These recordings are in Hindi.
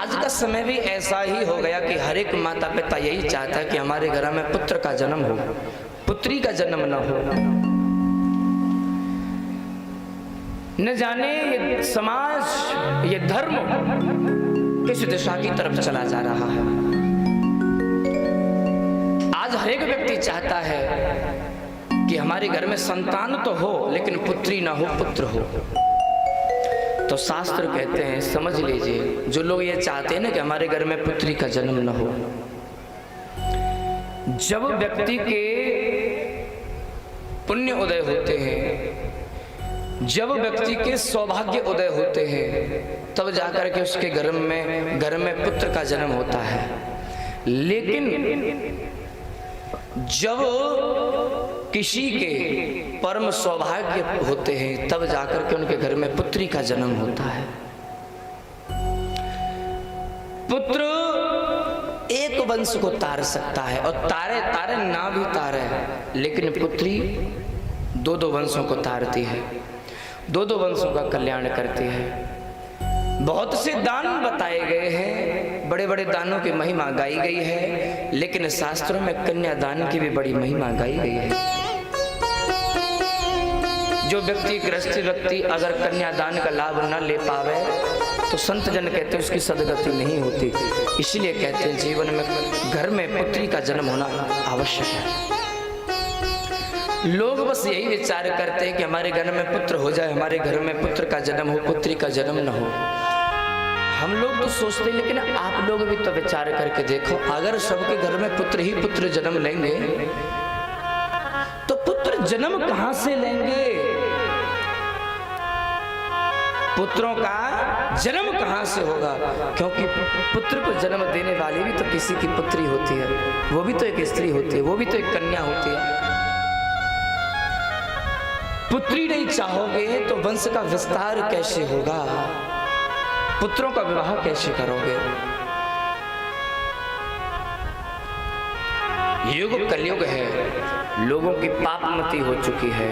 आज का समय भी ऐसा ही हो गया कि हर एक माता पिता यही चाहता है कि हमारे घर में पुत्र का जन्म हो, पुत्री का जन्म न हो। न जाने ये समाज, ये धर्म किस दिशा की तरफ चला जा रहा है। आज हर एक व्यक्ति चाहता है कि हमारे घर में संतान तो हो लेकिन पुत्री ना हो, पुत्र हो। तो शास्त्र कहते हैं, समझ लीजिए, जो लोग ये चाहते हैं ना कि हमारे घर में पुत्री का जन्म न हो, जब व्यक्ति के पुण्य उदय होते हैं, जब व्यक्ति के सौभाग्य उदय होते हैं, तब जाकर के उसके घर में पुत्र का जन्म होता है। लेकिन जब किसी के परम सौभाग्य होते हैं, तब जाकर के उनके घर में पुत्री का जन्म होता है। पुत्र एक वंश को तार सकता है, और तारे तारे ना भी तारे, लेकिन पुत्री दो दो वंशों को तारती है, दो दो वंशों का कल्याण करती है। बहुत से दान बताए गए हैं, बड़े बड़े दानों की महिमा गाई गई है, लेकिन शास्त्रों में कन्यादान की भी बड़ी महिमा गाई गई है। जो व्यक्ति, गृहस्थ व्यक्ति अगर कन्यादान का लाभ न ले पावे तो संत जन कहते हैं उसकी सदगति नहीं होती। इसलिए कहते हैं जीवन में घर में पुत्री का जन्म होना आवश्यक है। लोग बस यही विचार करते हैं कि हमारे घर में पुत्र हो जाए, हमारे घर में पुत्र का जन्म हो, पुत्री का जन्म न हो। हम लोग तो सोचते हैं, लेकिन आप लोग भी तो विचार करके देखो, अगर सबके घर में पुत्र ही पुत्र जन्म लेंगे तो पुत्र जन्म कहां से लेंगे? पुत्रों का जन्म कहां से होगा? क्योंकि पुत्र को जन्म देने वाली भी तो किसी की पुत्री होती है, वो भी तो एक स्त्री होती है, वो भी तो एक कन्या होती है। पुत्री नहीं चाहोगे तो वंश का विस्तार कैसे होगा? पुत्रों का विवाह कैसे करोगे? युग कलयुग है, लोगों की पापमती हो चुकी है।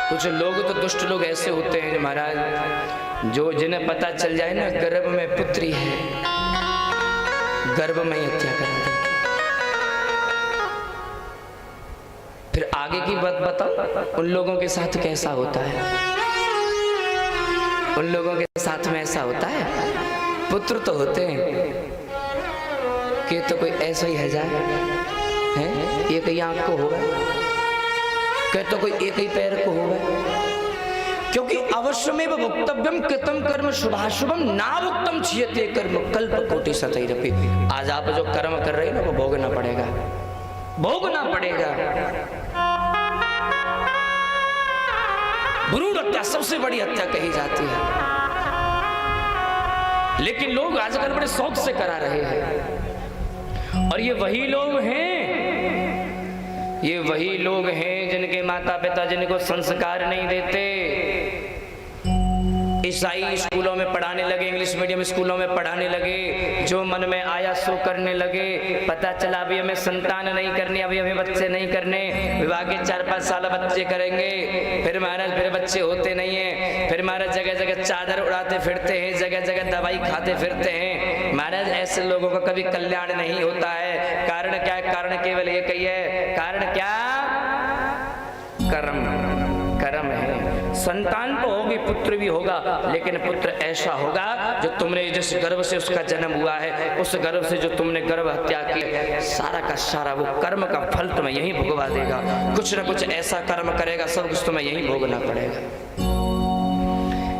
कुछ लोग तो दुष्ट लोग ऐसे होते हैं महाराज, जो जिन्हें पता चल जाए ना गर्भ में पुत्री है, गर्भ में हत्या कर देंगे। फिर आगे की बात बताओ, उन लोगों के साथ कैसा होता है? उन लोगों के साथ में ऐसा होता है, पुत्र तो होते हैं कि तो कोई ऐसा ही है जाए हैं, एक ही आंख को होगा, कि तो कोई एक ही पैर को होगा। क्योंकि अवश्यमेव भोक्तव्यम कृतं कर्म शुभाशुभम ना भुक्तम क्षीयते कर्म कल्प कोटि सतैरपि। आज आप जो कर्म कर रहे हैं ना, वो भोगना पड़ेगा, भोगना पड़ेगा। भ्रूण हत्या सबसे बड़ी हत्या कही जाती है, लेकिन लोग आजकल बड़े शौक से करा रहे हैं। और ये वही लोग हैं, ये वही लोग हैं जिनके माता पिता जिनको संस्कार नहीं देते। ईसाई स्कूलों में पढ़ाने लगे, इंग्लिश मीडियम स्कूलों में पढ़ाने लगे, जो मन में आया सो करने लगे। पता चला अभी हमें संतान नहीं करनी, अभी हमें बच्चे नहीं करने, विवाह के 4-5 साल बच्चे करेंगे, फिर महाराज फिर बच्चे होते नहीं है, फिर महाराज जगह जगह चादर उड़ाते फिरते हैं, जगह जगह दवाई खाते फिरते हैं। महाराज ऐसे लोगों का कभी कल्याण नहीं होता है। कारण क्या है? कारण केवल एक ही है। कारण क्या? कर्म, कर्म है। संतान तो होगी, पुत्र भी होगा, लेकिन पुत्र ऐसा होगा जो तुमने जिस गर्भ से उसका जन्म हुआ है, उस गर्भ से जो तुमने गर्भ हत्या की, सारा का सारा वो कर्म का फल तुम्हें यहीं भुगवा देगा। कुछ न कुछ ऐसा कर्म करेगा, सब कुछ तुम्हें यहीं भोगना पड़ेगा।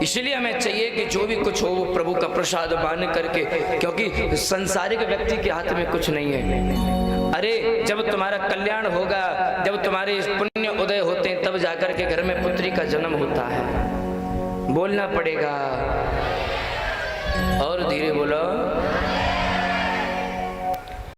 इसलिए हमें चाहिए कि जो भी कुछ हो वो प्रभु का प्रसाद मान करके, क्योंकि संसारिक व्यक्ति के हाथ में कुछ नहीं है। अरे जब तुम्हारा कल्याण होगा, जब तुम्हारे पुण्य उदय होते हैं, तब जाकर के घर में पुत्री का जन्म होता है। बोलना पड़ेगा और धीरे बोलो।